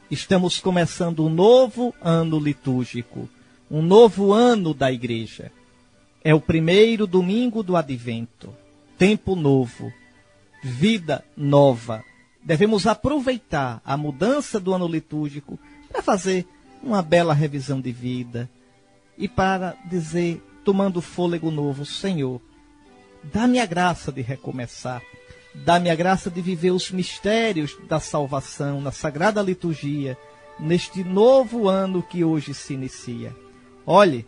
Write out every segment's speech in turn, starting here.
Estamos começando um novo ano litúrgico, um novo ano da igreja. É o primeiro domingo do Advento, tempo novo, vida nova. Devemos aproveitar a mudança do ano litúrgico para fazer uma bela revisão de vida e para dizer, tomando fôlego novo, Senhor, dá-me a graça de recomeçar, dá-me a graça de viver os mistérios da salvação na Sagrada Liturgia, neste novo ano que hoje se inicia. Olhe,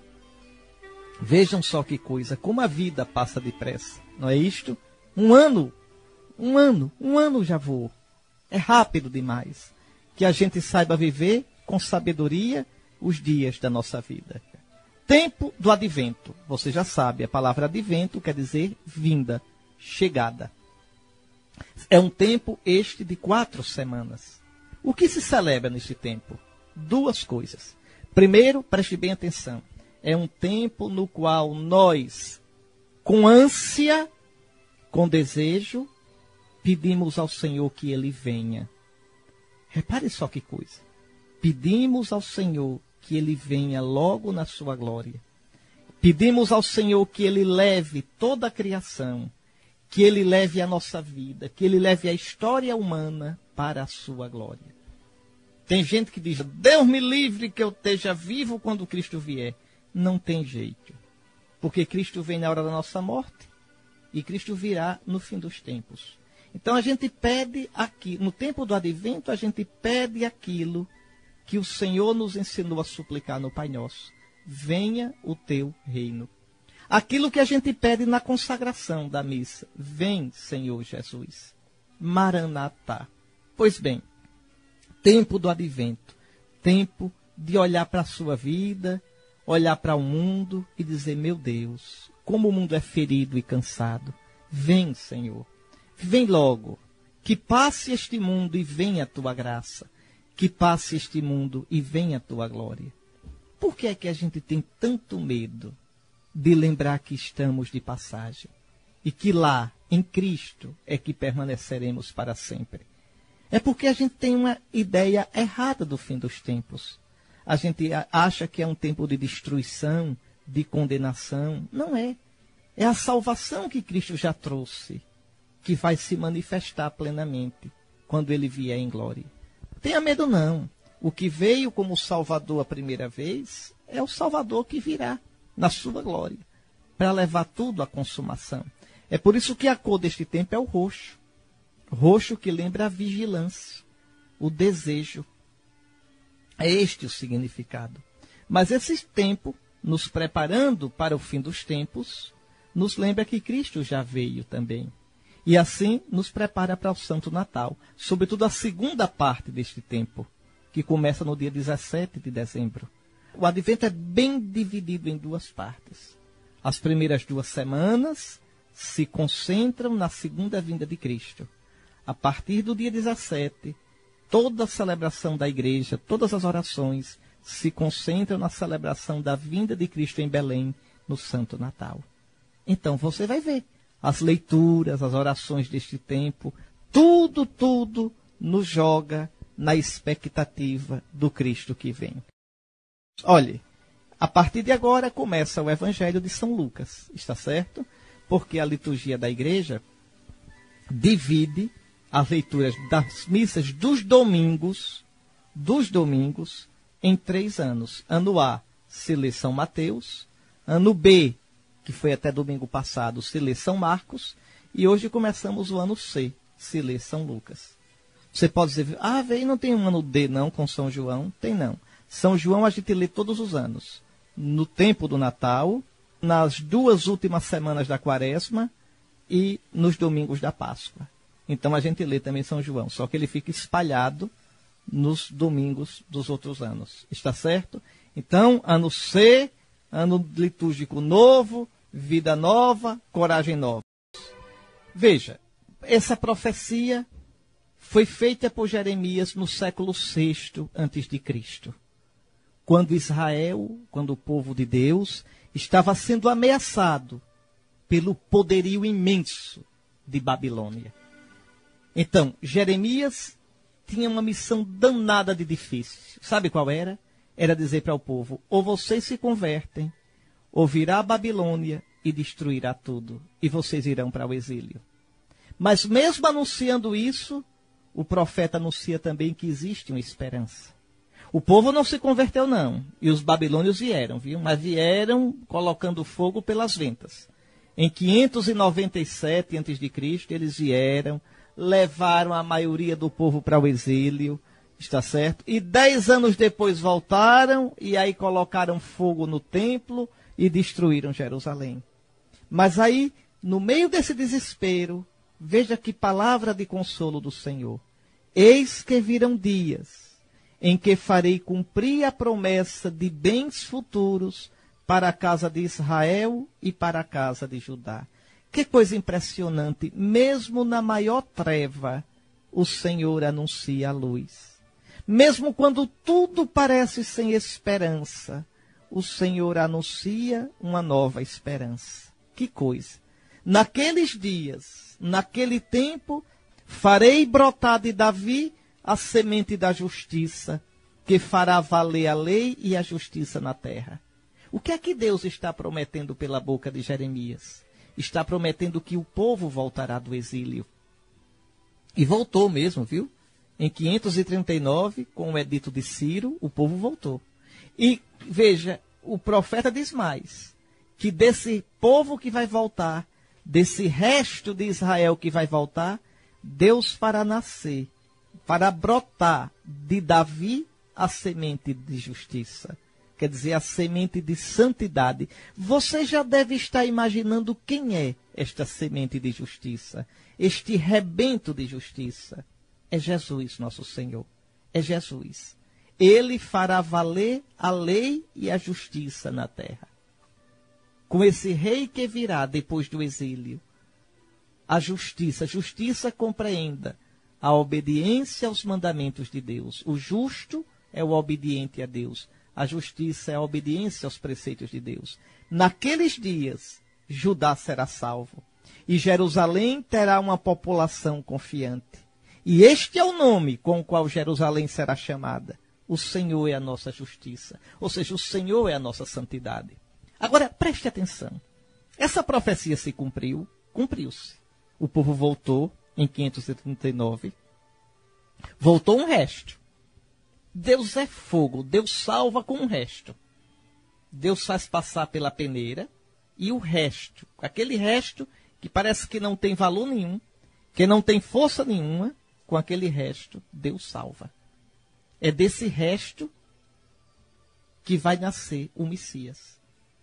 vejam só que coisa, como a vida passa depressa, não é isto? Um ano já voou. É rápido demais. Que a gente saiba viver com sabedoria os dias da nossa vida. Tempo do Advento. Você já sabe, a palavra Advento quer dizer vinda, chegada. É um tempo este de 4 semanas. O que se celebra neste tempo? 2 coisas. Primeiro, preste bem atenção. É um tempo no qual nós, com ânsia, com desejo, pedimos ao Senhor que Ele venha. Repare só que coisa. Pedimos ao Senhor que Ele venha logo na sua glória. Pedimos ao Senhor que Ele leve toda a criação, que Ele leve a nossa vida, que Ele leve a história humana para a sua glória. Tem gente que diz, Deus me livre que eu esteja vivo quando Cristo vier. Não tem jeito, porque Cristo vem na hora da nossa morte e Cristo virá no fim dos tempos. Então a gente pede aqui, no tempo do Advento, a gente pede aquilo que o Senhor nos ensinou a suplicar no Pai Nosso. Venha o teu reino. Aquilo que a gente pede na consagração da missa. Vem, Senhor Jesus. Maranatá. Pois bem, tempo do Advento. Tempo de olhar para a sua vida, olhar para o mundo e dizer, meu Deus, como o mundo é ferido e cansado. Vem, Senhor. Vem logo. Que passe este mundo e venha a tua graça. Que passe este mundo e venha a tua glória. Por que é que a gente tem tanto medo de lembrar que estamos de passagem e que lá, em Cristo, é que permaneceremos para sempre? É porque a gente tem uma ideia errada do fim dos tempos. A gente acha que é um tempo de destruição, de condenação. Não é. É a salvação que Cristo já trouxe, que vai se manifestar plenamente quando Ele vier em glória. Tenha medo não. O que veio como Salvador a primeira vez é o Salvador que virá na sua glória, para levar tudo à consumação. É por isso que a cor deste tempo é o roxo. Roxo que lembra a vigilância, o desejo. É este o significado. Mas esse tempo, nos preparando para o fim dos tempos, nos lembra que Cristo já veio também. E assim nos prepara para o Santo Natal, sobretudo a segunda parte deste tempo, que começa no dia 17 de dezembro. O Advento é bem dividido em 2 partes. As primeiras 2 semanas se concentram na segunda vinda de Cristo. A partir do dia 17, toda a celebração da igreja, todas as orações se concentram na celebração da vinda de Cristo em Belém, no Santo Natal. Então você vai ver as leituras, as orações deste tempo, tudo nos joga na expectativa do Cristo que vem. Olhe, a partir de agora começa o Evangelho de São Lucas, está certo? Porque a liturgia da igreja divide as leituras das missas dos domingos em 3 anos. Ano A se lê São Mateus, ano B, que foi até domingo passado, se lê São Marcos, e hoje começamos o ano C, se lê São Lucas. Você pode dizer, veio, não tem um ano D não com São João? Tem não. São João a gente lê todos os anos. No tempo do Natal, nas 2 últimas semanas da Quaresma e nos domingos da Páscoa. Então a gente lê também São João, só que ele fica espalhado nos domingos dos outros anos. Está certo? Então, ano C, ano litúrgico novo, vida nova, coragem nova. Veja, essa profecia foi feita por Jeremias no século VI a.C., quando Israel, quando o povo de Deus, estava sendo ameaçado pelo poderio imenso de Babilônia. Então, Jeremias tinha uma missão danada de difícil. Sabe qual era? Era dizer para o povo, ou vocês se convertem, ou virá a Babilônia e destruirá tudo, e vocês irão para o exílio. Mas mesmo anunciando isso, o profeta anuncia também que existe uma esperança. O povo não se converteu, não. E os babilônios vieram, viu? Mas vieram colocando fogo pelas ventas. Em 597 a.C., eles vieram, levaram a maioria do povo para o exílio, está certo? E 10 anos depois voltaram, e aí colocaram fogo no templo e destruíram Jerusalém. Mas aí, no meio desse desespero, veja que palavra de consolo do Senhor. Eis que virão dias em que farei cumprir a promessa de bens futuros para a casa de Israel e para a casa de Judá. Que coisa impressionante, mesmo na maior treva, o Senhor anuncia a luz. Mesmo quando tudo parece sem esperança, o Senhor anuncia uma nova esperança. Que coisa! Naqueles dias, naquele tempo, farei brotar de Davi a semente da justiça, que fará valer a lei e a justiça na terra. O que é que Deus está prometendo pela boca de Jeremias? Está prometendo que o povo voltará do exílio. E voltou mesmo, viu? Em 539, com o edito de Ciro, o povo voltou. E veja, o profeta diz mais, que desse povo que vai voltar, desse resto de Israel que vai voltar, Deus fará nascer, fará brotar de Davi a semente de justiça. Quer dizer, a semente de santidade. Você já deve estar imaginando quem é esta semente de justiça, este rebento de justiça. É Jesus, nosso Senhor. É Jesus. Ele fará valer a lei e a justiça na terra. Com esse rei que virá depois do exílio, a justiça. Justiça compreenda a obediência aos mandamentos de Deus. O justo é o obediente a Deus. A justiça é a obediência aos preceitos de Deus. Naqueles dias, Judá será salvo. E Jerusalém terá uma população confiante. E este é o nome com o qual Jerusalém será chamada. O Senhor é a nossa justiça. Ou seja, o Senhor é a nossa santidade. Agora, preste atenção. Essa profecia se cumpriu, cumpriu-se. O povo voltou em 539. Voltou um resto. Deus é fogo, Deus salva com um resto. Deus faz passar pela peneira e o resto, aquele resto que parece que não tem valor nenhum, que não tem força nenhuma, com aquele resto, Deus salva. É desse resto que vai nascer o Messias.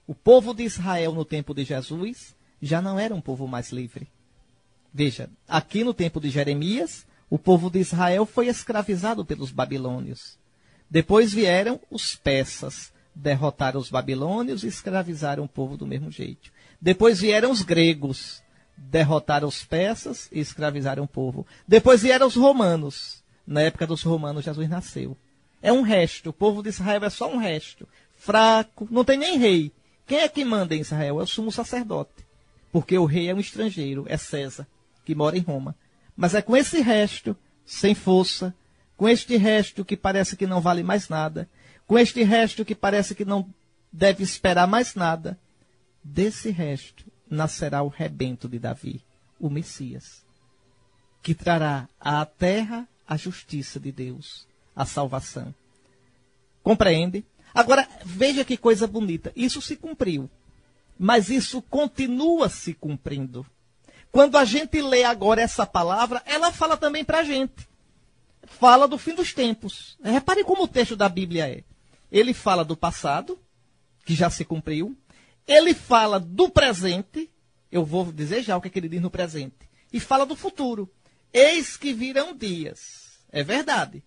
O povo de Israel no tempo de Jesus já não era um povo mais livre. Veja, aqui no tempo de Jeremias, o povo de Israel foi escravizado pelos babilônios. Depois vieram os persas, derrotaram os babilônios e escravizaram o povo do mesmo jeito. Depois vieram os gregos, derrotaram os persas e escravizaram o povo. Depois vieram os romanos. Na época dos romanos, Jesus nasceu. É um resto. O povo de Israel é só um resto. Fraco, não tem nem rei. Quem é que manda em Israel? É o sumo sacerdote. Porque o rei é um estrangeiro, é César, que mora em Roma. Mas é com esse resto, sem força, com este resto que parece que não vale mais nada, com este resto que parece que não deve esperar mais nada, desse resto nascerá o rebento de Davi, o Messias, que trará à terra a justiça de Deus, a salvação. Compreende? Agora, veja que coisa bonita. Isso se cumpriu, mas isso continua se cumprindo. Quando a gente lê agora essa palavra, ela fala também para a gente. Fala do fim dos tempos. Repare como o texto da Bíblia é. Ele fala do passado, que já se cumpriu. Ele fala do presente. Eu vou dizer já o que ele diz no presente. E fala do futuro. Eis que virão dias. É verdade.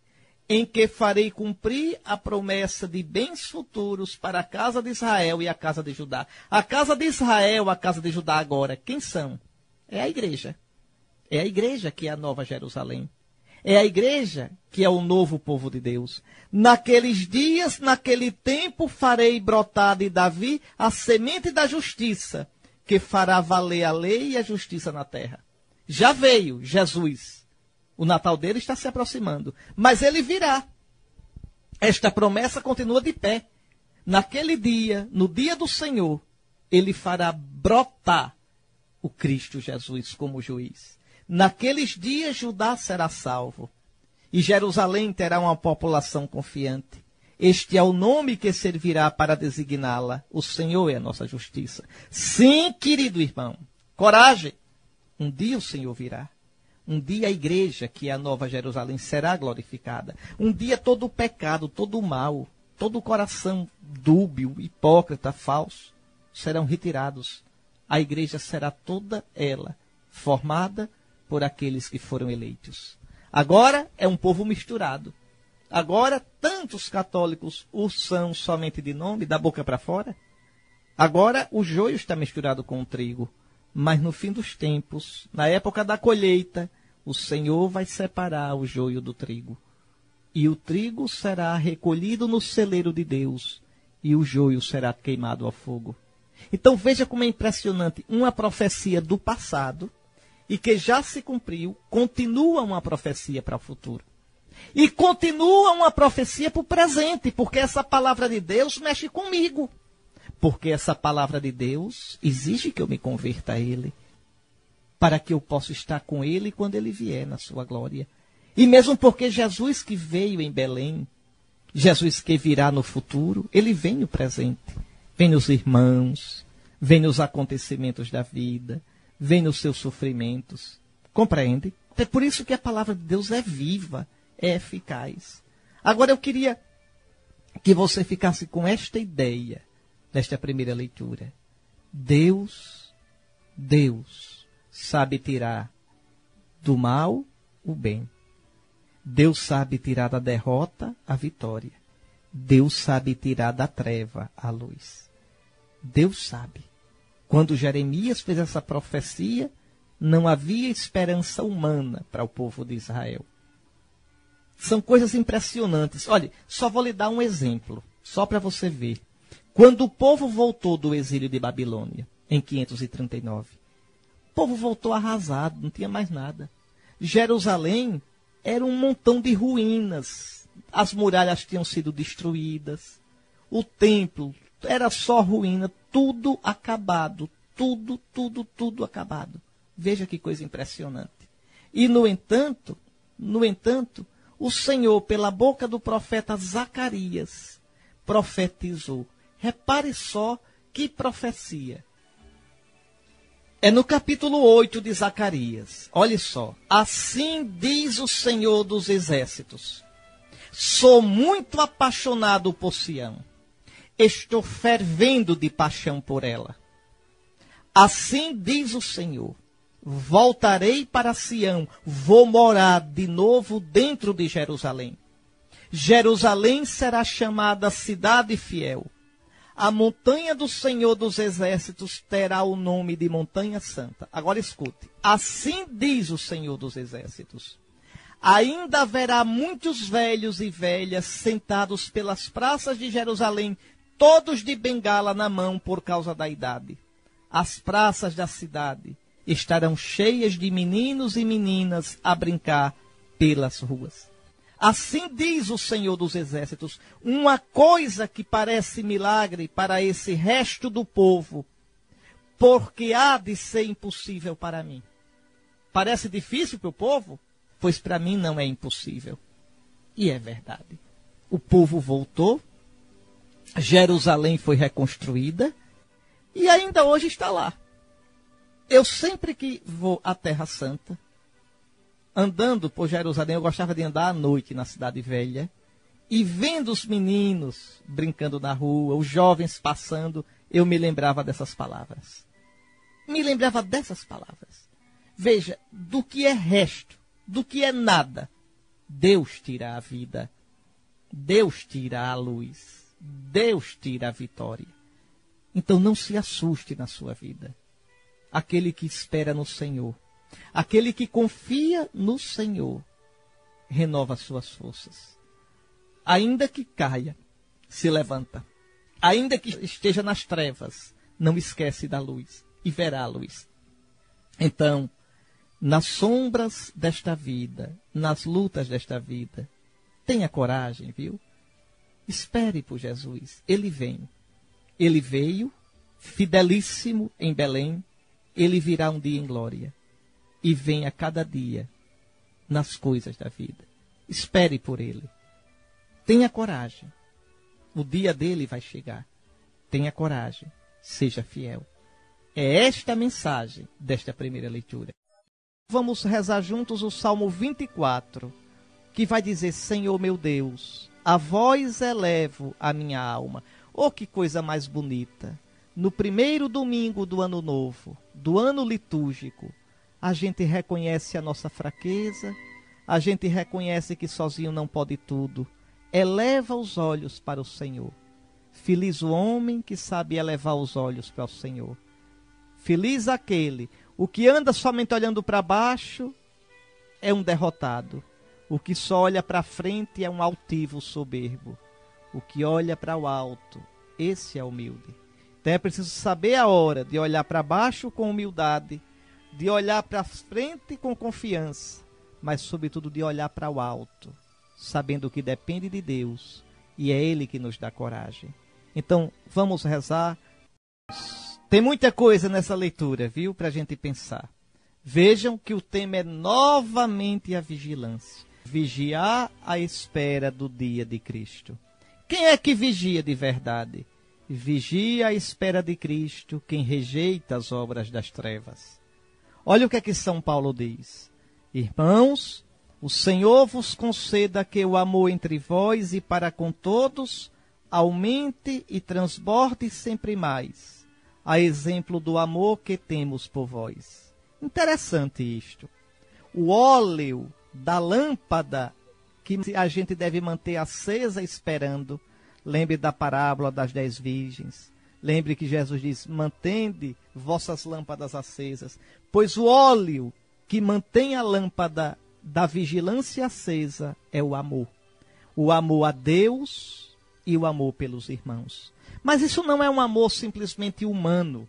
Em que farei cumprir a promessa de bens futuros para a casa de Israel e a casa de Judá. A casa de Israel, a casa de Judá agora, quem são? É a igreja. É a igreja que é a nova Jerusalém. É a igreja que é o novo povo de Deus. Naqueles dias, naquele tempo, farei brotar de Davi a semente da justiça, que fará valer a lei e a justiça na terra. Já veio Jesus, O Natal dele está se aproximando. Mas ele virá. Esta promessa continua de pé. Naquele dia, no dia do Senhor, ele fará brotar o Cristo Jesus como juiz. Naqueles dias, Judá será salvo. E Jerusalém terá uma população confiante. Este é o nome que servirá para designá-la. O Senhor é a nossa justiça. Sim, querido irmão, coragem. Um dia o Senhor virá. Um dia a igreja, que é a nova Jerusalém, será glorificada. Um dia todo o pecado, todo o mal, todo o coração dúbio, hipócrita, falso, serão retirados. A igreja será toda ela formada por aqueles que foram eleitos. Agora é um povo misturado. Agora, tantos católicos o são somente de nome, da boca para fora. Agora, o joio está misturado com o trigo. Mas no fim dos tempos, na época da colheita, o Senhor vai separar o joio do trigo. E o trigo será recolhido no celeiro de Deus, e o joio será queimado ao fogo. Então veja como é impressionante. Uma profecia do passado, e que já se cumpriu, continua uma profecia para o futuro. E continua uma profecia para o presente, porque essa palavra de Deus mexe comigo. Porque essa palavra de Deus exige que eu me converta a Ele, para que eu possa estar com Ele quando Ele vier na sua glória. E mesmo porque Jesus que veio em Belém, Jesus que virá no futuro, Ele vem no presente. Vem nos irmãos, vem nos acontecimentos da vida, vem nos seus sofrimentos. Compreende? É por isso que a palavra de Deus é viva, é eficaz. Agora eu queria que você ficasse com esta ideia nesta primeira leitura. Deus sabe tirar do mal o bem. Deus sabe tirar da derrota a vitória. Deus sabe tirar da treva a luz. Deus sabe. Quando Jeremias fez essa profecia, não havia esperança humana para o povo de Israel. São coisas impressionantes. Olha, só vou lhe dar um exemplo, só para você ver. Quando o povo voltou do exílio de Babilônia, em 539, o povo voltou arrasado, não tinha mais nada. Jerusalém era um montão de ruínas. As muralhas tinham sido destruídas. O templo era só ruína, tudo acabado. Tudo acabado. Veja que coisa impressionante. E, no entanto, o Senhor, pela boca do profeta Zacarias, profetizou. Repare só que profecia. É no capítulo 8 de Zacarias. Olhe só. Assim diz o Senhor dos Exércitos. Sou muito apaixonado por Sião. Estou fervendo de paixão por ela. Assim diz o Senhor. Voltarei para Sião, vou morar de novo dentro de Jerusalém. Jerusalém será chamada cidade fiel. A montanha do Senhor dos Exércitos terá o nome de Montanha Santa. Agora escute. Assim diz o Senhor dos Exércitos. Ainda haverá muitos velhos e velhas sentados pelas praças de Jerusalém, todos de bengala na mão por causa da idade. As praças da cidade estarão cheias de meninos e meninas a brincar pelas ruas. Assim diz o Senhor dos Exércitos, uma coisa que parece milagre para esse resto do povo, porque há de ser impossível para mim. Parece difícil para o povo? Pois para mim não é impossível. E é verdade. O povo voltou, Jerusalém foi reconstruída, e ainda hoje está lá. Eu sempre que vou à Terra Santa, andando por Jerusalém, eu gostava de andar à noite na Cidade Velha, e vendo os meninos brincando na rua, os jovens passando, eu me lembrava dessas palavras. Me lembrava dessas palavras. Veja, do que é resto, do que é nada, Deus tira a vida, Deus tira a luz, Deus tira a vitória. Então não se assuste na sua vida. Aquele que espera no Senhor, aquele que confia no Senhor, renova suas forças. Ainda que caia, se levanta. Ainda que esteja nas trevas, não esquece da luz e verá a luz. Então, nas sombras desta vida, nas lutas desta vida. Tenha coragem, viu? Espere por Jesus. Ele vem. Ele veio, fidelíssimo em Belém. Ele virá um dia em glória. E vem a cada dia nas coisas da vida. Espere por ele. Tenha coragem. O dia dele vai chegar. Tenha coragem. Seja fiel. É esta a mensagem desta primeira leitura. Vamos rezar juntos o Salmo 24, que vai dizer: Senhor meu Deus, a vós elevo a minha alma. Oh, que coisa mais bonita! No primeiro domingo do ano novo, do ano litúrgico, a gente reconhece a nossa fraqueza, a gente reconhece que sozinho não pode tudo. Eleva os olhos para o Senhor. Feliz o homem que sabe elevar os olhos para o Senhor. Feliz aquele. O que anda somente olhando para baixo é um derrotado. O que só olha para frente é um altivo soberbo. O que olha para o alto, esse é humilde. Então é preciso saber a hora de olhar para baixo com humildade, de olhar para frente com confiança, mas sobretudo de olhar para o alto, sabendo que depende de Deus e é Ele que nos dá coragem. Então vamos rezar. Tem muita coisa nessa leitura, viu, para a gente pensar. Vejam que o tema é novamente a vigilância. Vigiar à espera do dia de Cristo. Quem é que vigia de verdade? Vigia à espera de Cristo quem rejeita as obras das trevas. Olha o que é que São Paulo diz. Irmãos, o Senhor vos conceda que o amor entre vós e para com todos aumente e transborde sempre mais, a exemplo do amor que temos por vós. Interessante isto. O óleo da lâmpada que a gente deve manter acesa esperando. Lembre da parábola das 10 virgens. Lembre que Jesus diz: mantende vossas lâmpadas acesas. Pois o óleo que mantém a lâmpada da vigilância acesa é o amor. O amor a Deus e o amor pelos irmãos. Mas isso não é um amor simplesmente humano.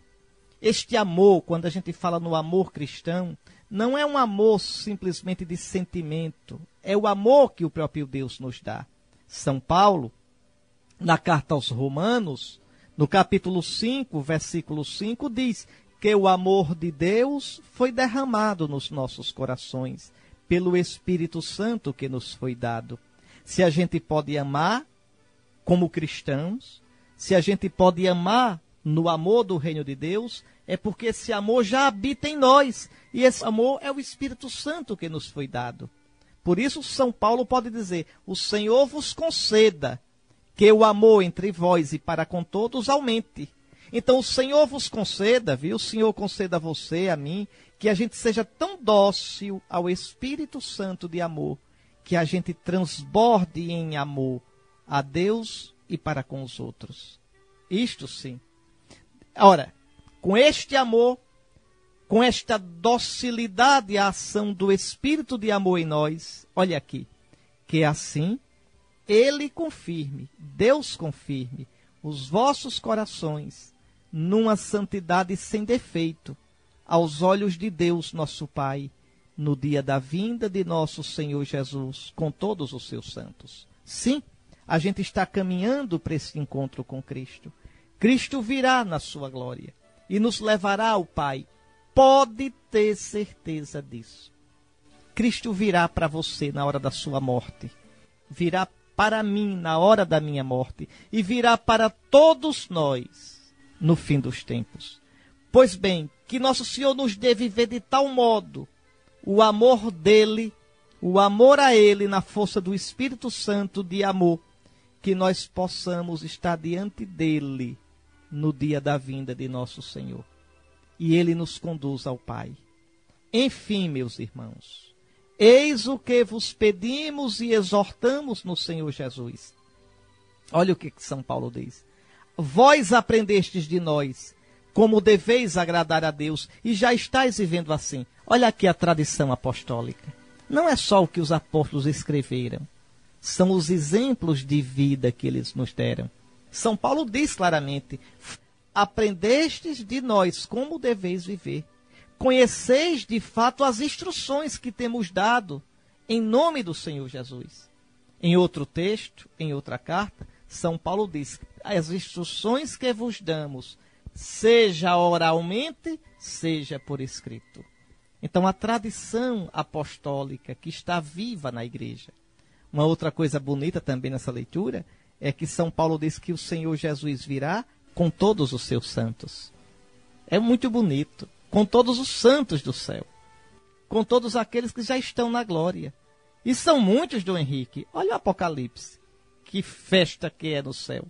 Este amor, quando a gente fala no amor cristão, não é um amor simplesmente de sentimento. É o amor que o próprio Deus nos dá. São Paulo, na carta aos Romanos, no capítulo 5, versículo 5, diz que o amor de Deus foi derramado nos nossos corações pelo Espírito Santo que nos foi dado. Se a gente pode amar como cristãos, se a gente pode amar no amor do reino de Deus, é porque esse amor já habita em nós. E esse amor é o Espírito Santo que nos foi dado. Por isso, São Paulo pode dizer: o Senhor vos conceda que o amor entre vós e para com todos aumente. Então, o Senhor vos conceda, viu? O Senhor conceda a você, a mim, que a gente seja tão dócil ao Espírito Santo de amor, que a gente transborde em amor a Deus e para com os outros. Isto sim. Ora, com este amor, com esta docilidade à ação do Espírito de amor em nós, olha aqui, que assim Ele confirme, Deus confirme os vossos corações numa santidade sem defeito, aos olhos de Deus nosso Pai, no dia da vinda de nosso Senhor Jesus, com todos os seus santos. Sim, a gente está caminhando para esse encontro com Cristo. Cristo virá na sua glória e nos levará ao Pai. Pode ter certeza disso. Cristo virá para você na hora da sua morte. Virá para mim na hora da minha morte. E virá para todos nós no fim dos tempos. Pois bem, que nosso Senhor nos dê viver de tal modo o amor dele, o amor a ele na força do Espírito Santo de amor, que nós possamos estar diante dele no dia da vinda de nosso Senhor. E ele nos conduz ao Pai. Enfim, meus irmãos, eis o que vos pedimos e exortamos no Senhor Jesus. Olha o que São Paulo diz. Vós aprendestes de nós como deveis agradar a Deus e já estáis vivendo assim. Olha aqui a tradição apostólica. Não é só o que os apóstolos escreveram. São os exemplos de vida que eles nos deram. São Paulo diz claramente: aprendestes de nós como deveis viver, conheceis de fato as instruções que temos dado em nome do Senhor Jesus. Em outro texto, em outra carta, São Paulo diz: as instruções que vos damos, seja oralmente, seja por escrito. Então, a tradição apostólica que está viva na igreja. Uma outra coisa bonita também nessa leitura é que São Paulo diz que o Senhor Jesus virá com todos os seus santos. É muito bonito. Com todos os santos do céu. Com todos aqueles que já estão na glória. E são muitos, Dom Henrique. Olha o Apocalipse. Que festa que é no céu.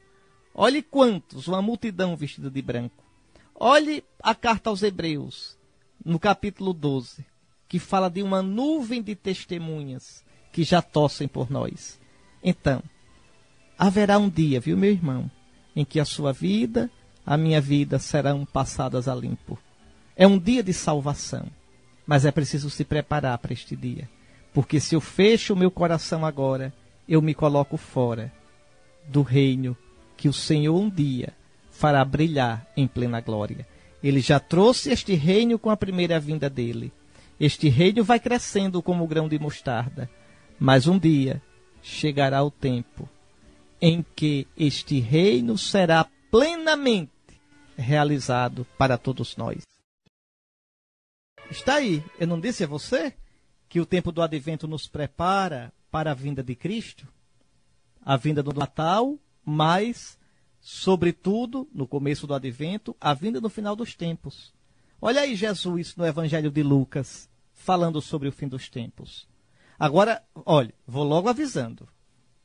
Olhe quantos, uma multidão vestida de branco. Olhe a carta aos Hebreus, no capítulo 12, que fala de uma nuvem de testemunhas que já torcem por nós. Então, haverá um dia, viu, meu irmão, em que a sua vida, a minha vida serão passadas a limpo. É um dia de salvação, mas é preciso se preparar para este dia. Porque se eu fecho o meu coração agora, eu me coloco fora do reino que o Senhor um dia fará brilhar em plena glória. Ele já trouxe este reino com a primeira vinda dele. Este reino vai crescendo como o grão de mostarda. Mas um dia chegará o tempo em que este reino será plenamente realizado para todos nós. Está aí, eu não disse a você que o tempo do advento nos prepara para a vinda de Cristo? A vinda do Natal, mas, sobretudo, no começo do advento, a vinda no final dos tempos. Olha aí Jesus no Evangelho de Lucas, falando sobre o fim dos tempos. Agora, olha, vou logo avisando.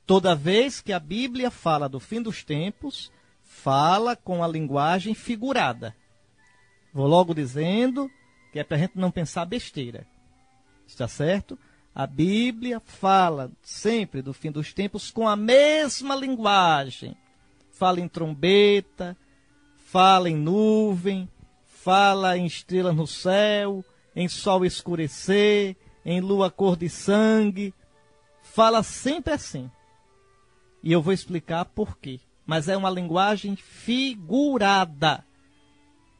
Toda vez que a Bíblia fala do fim dos tempos, fala com a linguagem figurada. Vou logo dizendo que é para a gente não pensar besteira. Está certo? A Bíblia fala sempre do fim dos tempos com a mesma linguagem. Fala em trombeta, fala em nuvem, fala em estrela no céu, em sol escurecer, em lua cor de sangue. Fala sempre assim. E eu vou explicar por quê. Mas é uma linguagem figurada.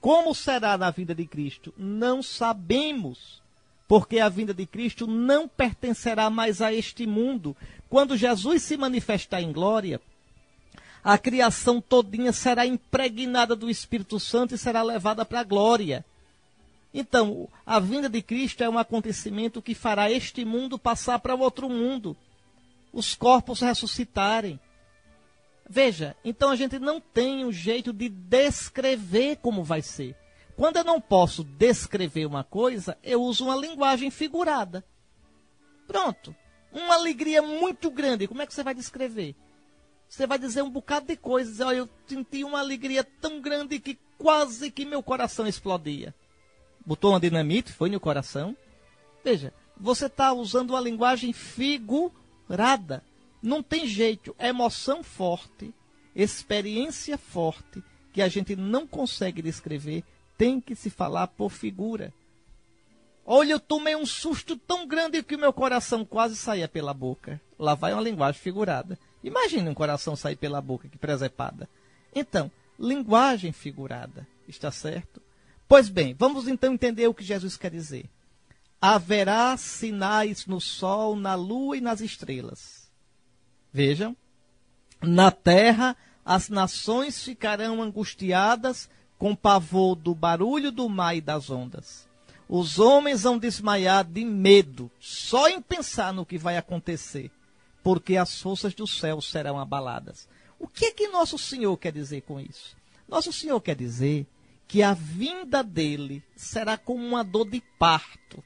Como será na vinda de Cristo? Não sabemos. Porque a vinda de Cristo não pertencerá mais a este mundo. Quando Jesus se manifestar em glória, a criação todinha será impregnada do Espírito Santo e será levada para a glória. Então, a vinda de Cristo é um acontecimento que fará este mundo passar para outro mundo. Os corpos ressuscitarem. Veja, então a gente não tem um jeito de descrever como vai ser. Quando eu não posso descrever uma coisa, eu uso uma linguagem figurada. Pronto. Uma alegria muito grande. Como é que você vai descrever? Você vai dizer um bocado de coisas. Olha, eu senti uma alegria tão grande que quase que meu coração explodia. Botou uma dinamite, foi no coração. Veja, você está usando uma linguagem figurada. Não tem jeito. Emoção forte, experiência forte, que a gente não consegue descrever, tem que se falar por figura. Olha, eu tomei um susto tão grande que meu coração quase saía pela boca. Lá vai uma linguagem figurada. Imagine um coração sair pela boca, que presepada. Então, linguagem figurada, está certo? Pois bem, vamos então entender o que Jesus quer dizer. Haverá sinais no sol, na lua e nas estrelas. Vejam, na terra as nações ficarão angustiadas com pavor do barulho do mar e das ondas. Os homens vão desmaiar de medo, só em pensar no que vai acontecer, porque as forças do céu serão abaladas. O que é que Nosso Senhor quer dizer com isso? Nosso Senhor quer dizer que a vinda dele será como uma dor de parto.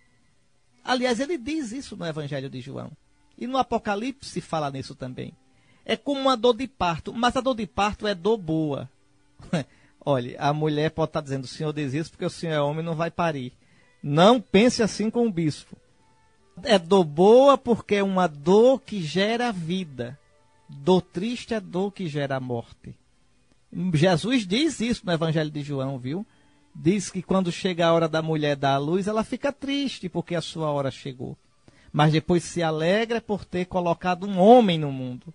Aliás, ele diz isso no Evangelho de João. E no Apocalipse fala nisso também. É como uma dor de parto, mas a dor de parto é dor boa. Olha, a mulher pode estar dizendo, o senhor diz isso porque o senhor é homem e não vai parir. Não pense assim com o bispo. É dor boa porque é uma dor que gera vida. Dor triste é dor que gera morte. Jesus diz isso no Evangelho de João, viu? Diz que quando chega a hora da mulher dar à luz, ela fica triste porque a sua hora chegou. Mas depois se alegra por ter colocado um homem no mundo.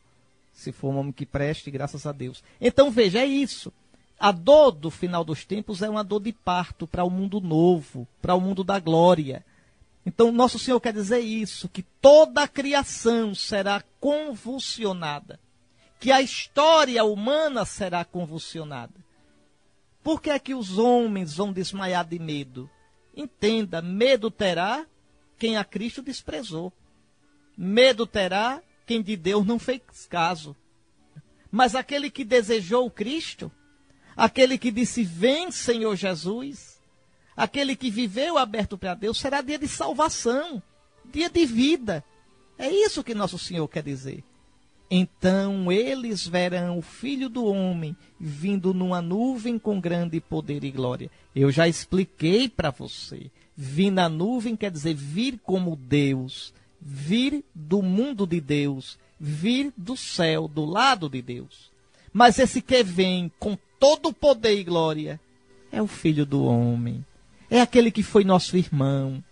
Se for um homem que preste, graças a Deus. Então veja, é isso. A dor do final dos tempos é uma dor de parto para o mundo novo, para o mundo da glória. Então, nosso Senhor quer dizer isso, que toda a criação será convulsionada, que a história humana será convulsionada. Por que é que os homens vão desmaiar de medo? Entenda, medo terá quem a Cristo desprezou. Medo terá quem de Deus não fez caso. Mas aquele que desejou o Cristo, aquele que disse, vem, Senhor Jesus, aquele que viveu aberto para Deus, será dia de salvação, dia de vida. É isso que nosso Senhor quer dizer. Então eles verão o Filho do Homem vindo numa nuvem com grande poder e glória. Eu já expliquei para você. Vir na nuvem quer dizer vir como Deus, vir do mundo de Deus, vir do céu, do lado de Deus. Mas esse que vem com todo o poder e glória é o Filho do Homem. É aquele que foi nosso irmão.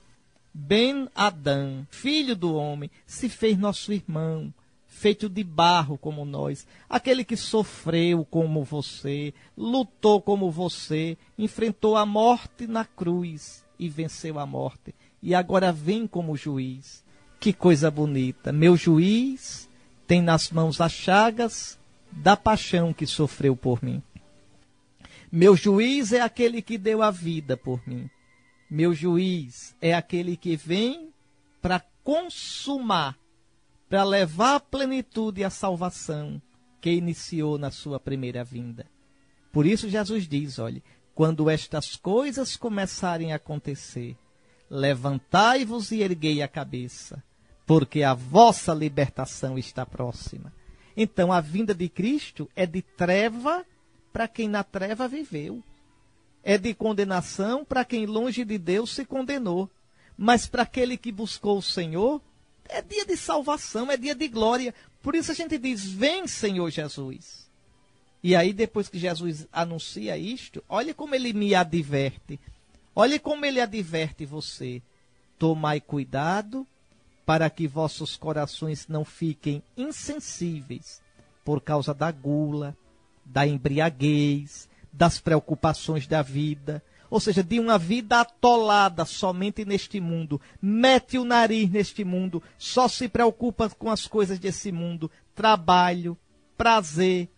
Ben Adão, filho do homem, se fez nosso irmão, feito de barro como nós. Aquele que sofreu como você, lutou como você, enfrentou a morte na cruz e venceu a morte. E agora vem como juiz. Que coisa bonita. Meu juiz tem nas mãos as chagas da paixão que sofreu por mim. Meu juiz é aquele que deu a vida por mim. Meu juiz é aquele que vem para consumar, para levar à plenitude a salvação que iniciou na sua primeira vinda. Por isso Jesus diz, olha, quando estas coisas começarem a acontecer, levantai-vos e erguei a cabeça, porque a vossa libertação está próxima. Então a vinda de Cristo é de treva para quem na treva viveu. É de condenação para quem longe de Deus se condenou. Mas para aquele que buscou o Senhor, é dia de salvação, é dia de glória. Por isso a gente diz, vem Senhor Jesus. E aí depois que Jesus anuncia isto, olha como ele me adverte. Olha como ele adverte você. Tomai cuidado para que vossos corações não fiquem insensíveis por causa da gula, da embriaguez, das preocupações da vida, ou seja, de uma vida atolada somente neste mundo, mete o nariz neste mundo, só se preocupa com as coisas desse mundo, trabalho, prazer,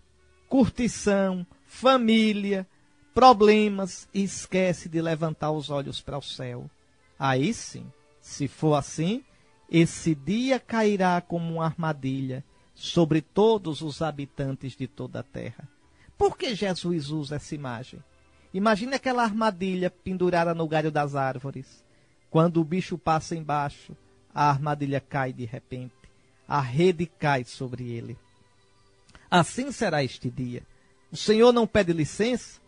curtição, família, problemas, e esquece de levantar os olhos para o céu. Aí sim, se for assim, esse dia cairá como uma armadilha sobre todos os habitantes de toda a terra. Por que Jesus usa essa imagem? Imagine aquela armadilha pendurada no galho das árvores. Quando o bicho passa embaixo, a armadilha cai de repente. A rede cai sobre ele. Assim será este dia. O Senhor não pede licença.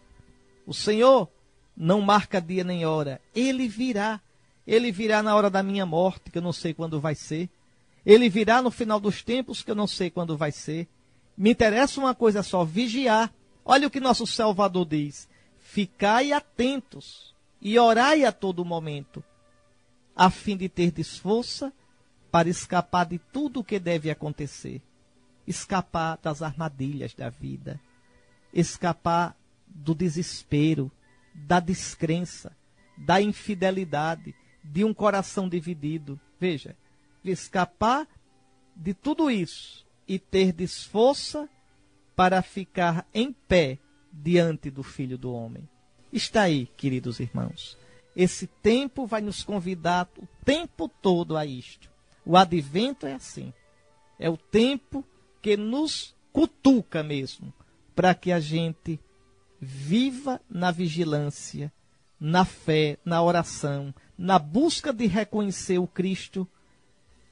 O Senhor não marca dia nem hora. Ele virá. Ele virá na hora da minha morte, que eu não sei quando vai ser. Ele virá no final dos tempos, que eu não sei quando vai ser. Me interessa uma coisa só, vigiar. Olha o que nosso Salvador diz. Ficai atentos e orai a todo momento, a fim de terdes força para escapar de tudo o que deve acontecer. Escapar das armadilhas da vida. Escapar do desespero, da descrença, da infidelidade, de um coração dividido. Veja, escapar de tudo isso e terdes força para ficar em pé diante do Filho do Homem. Está aí, queridos irmãos. Esse tempo vai nos convidar o tempo todo a isto. O advento é assim. É o tempo que nos cutuca mesmo, para que a gente viva na vigilância, na fé, na oração, na busca de reconhecer o Cristo,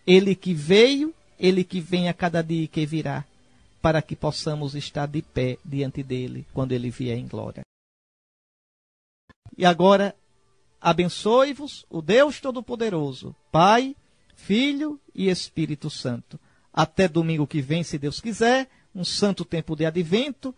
Ele que veio, Ele que vem a cada dia e que virá, para que possamos estar de pé diante dele quando ele vier em glória. E agora, abençoe-vos o Deus Todo-Poderoso, Pai, Filho e Espírito Santo. Até domingo que vem, se Deus quiser, um santo tempo de advento,